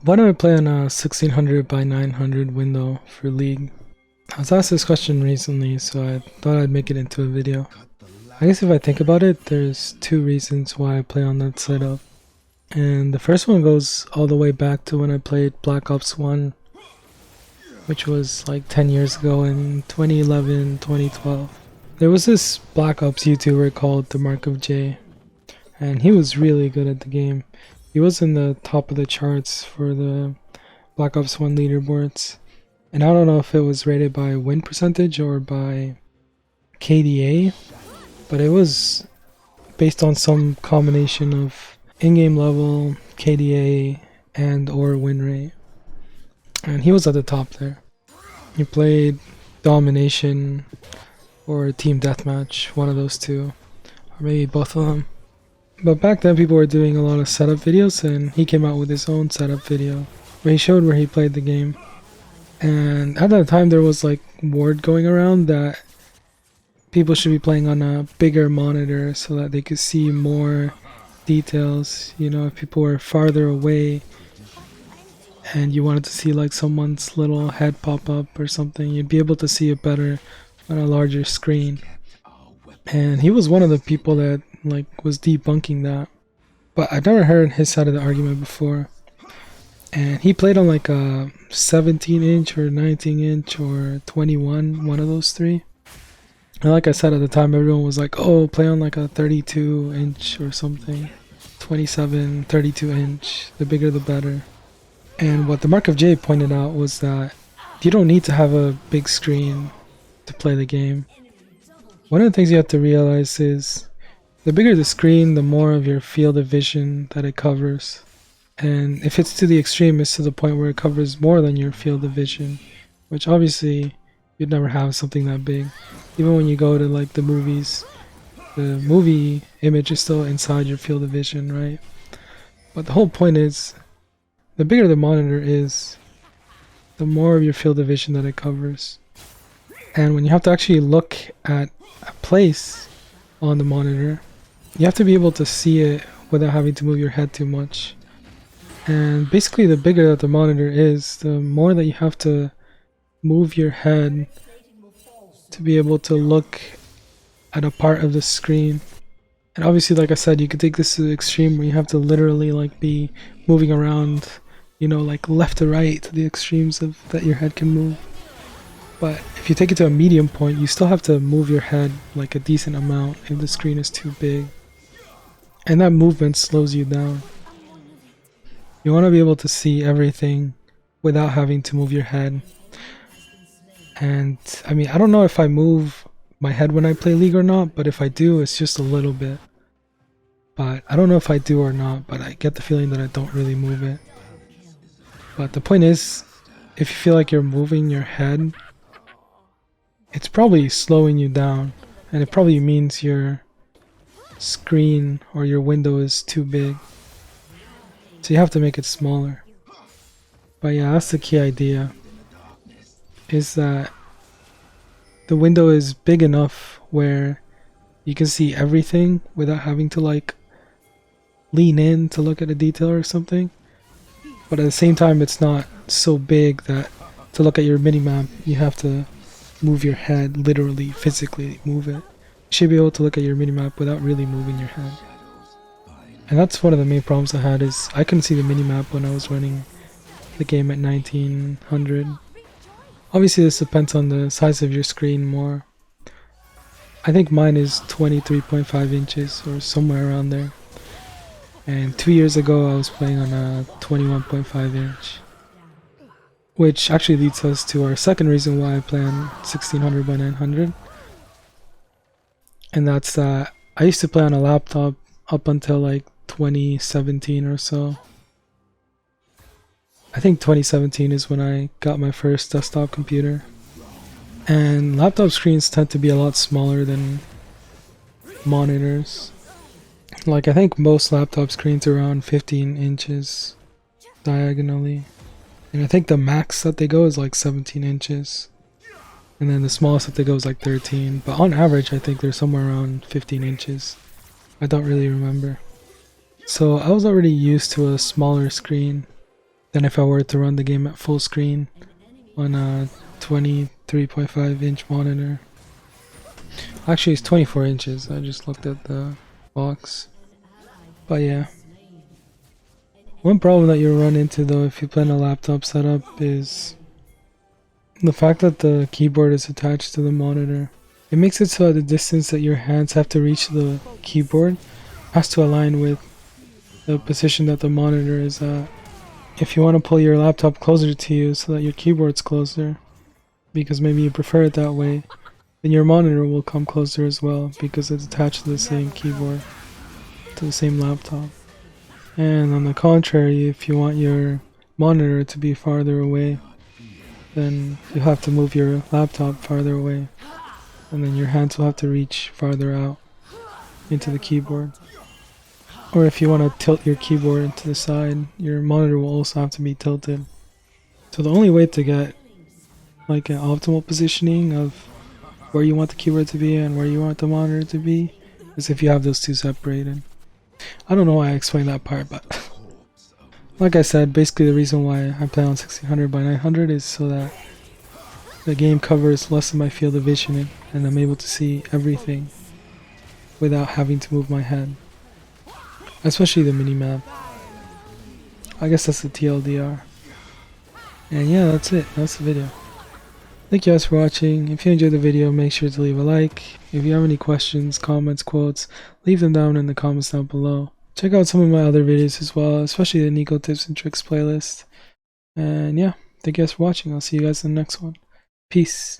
Why do I play on a 1600 by 900 window for League? I was asked this question recently, so I thought I'd make it into a video. I guess if I think about it, there's two reasons why I play on that setup. And the first one goes all the way back to when I played Black Ops 1, which was like 10 years ago in 2011, 2012. There was this Black Ops YouTuber called the MarkOfJ, and he was really good at the game. He was in the top of the charts for the Black Ops 1 leaderboards. And I don't know if it was rated by win percentage or by KDA, but it was based on some combination of in-game level, KDA, and or win rate. And he was at the top there. He played Domination or Team Deathmatch, one of those two, or maybe both of them. But back then people were doing a lot of setup videos, and he came out with his own setup video where he showed where he played the game. And at that time there was like word going around that people should be playing on a bigger monitor so that they could see more details. You know, if people were farther away and you wanted to see like someone's little head pop up or something, you'd be able to see it better on a larger screen. And he was one of the people that like was debunking that, but I'd never heard his side of the argument before. And he played on like a 17 inch or 19 inch or 21, one of those three. And like I said at the time, everyone was like, oh, play on like a 32 inch or something, 27, 32 inch, the bigger the better. And what the MarkOfJ pointed out was that you don't need to have a big screen to play the game. One of the things you have to realize is the bigger the screen, the more of your field of vision that it covers. And if it's to the extreme, it's to the point where it covers more than your field of vision, which obviously you'd never have something that big. Even when you go to like the movies, the movie image is still inside your field of vision, right? But the whole point is, the bigger the monitor is, the more of your field of vision that it covers. And when you have to actually look at a place on the monitor, you have to be able to see it without having to move your head too much. And basically the bigger that the monitor is, the more that you have to move your head to be able to look at a part of the screen. And obviously, like I said, you could take this to the extreme where you have to literally like be moving around, you know, like left to right to the extremes of that your head can move. But if you take it to a medium point, you still have to move your head like a decent amount if the screen is too big. And that movement slows you down. You want to be able to see everything without having to move your head. And I mean, I don't know if I move my head when I play League or not, but if I do, it's just a little bit. But I don't know if I do or not, but I get the feeling that I don't really move it. But the point is, if you feel like you're moving your head, it's probably slowing you down, and it probably means your screen or your window is too big. So you have to make it smaller. But yeah, that's the key idea, is that the window is big enough where you can see everything without having to like lean in to look at a detail or something. But at the same time, it's not so big that to look at your minimap, you have to move your head, literally, physically move it. You should be able to look at your minimap without really moving your head. And that's one of the main problems I had, is I couldn't see the minimap when I was running the game at 1900. Obviously this depends on the size of your screen more. I think mine is 23.5 inches or somewhere around there. And 2 years ago I was playing on a 21.5 inch. Which actually leads us to our second reason why I play on 1600 by 900. And that's that I used to play on a laptop up until like 2017 or so. I think 2017 is when I got my first desktop computer. And laptop screens tend to be a lot smaller than monitors. Like I think most laptop screens are around 15 inches diagonally. And I think the max that they go is like 17 inches. And then the smallest that they go is like 13. But on average I think they're somewhere around 15 inches. I don't really remember. So I was already used to a smaller screen. than if I were to run the game at full screen on a 23.5-inch monitor. Actually, it's 24 inches. I just looked at the box. But yeah. One problem that you'll run into though if you plan a laptop setup is the fact that the keyboard is attached to the monitor. It makes it so the distance that your hands have to reach the keyboard has to align with the position that the monitor is at. If you want to pull your laptop closer to you so that your keyboard's closer, because maybe you prefer it that way, then your monitor will come closer as well because it's attached to the same keyboard, to the same laptop. And on the contrary, if you want your monitor to be farther away, then you have to move your laptop farther away, and then your hands will have to reach farther out into the keyboard. Or if you want to tilt your keyboard into the side, your monitor will also have to be tilted. So the only way to get like an optimal positioning of where you want the keyboard to be and where you want the monitor to be is if you have those two separated. I don't know why I explained that part, but like I said, basically the reason why I play on 1600 by 900 is so that the game covers less of my field of vision and I'm able to see everything without having to move my head. Especially the minimap. I guess that's the TLDR. And yeah, that's it. That's the video. Thank you guys for watching. If you enjoyed the video, make sure to leave a like. If you have any questions, comments, quotes, leave them down in the comments down below. Check out some of my other videos as well, especially the Nico Tips and Tricks playlist. And yeah, thank you guys for watching. I'll see you guys in the next one. Peace.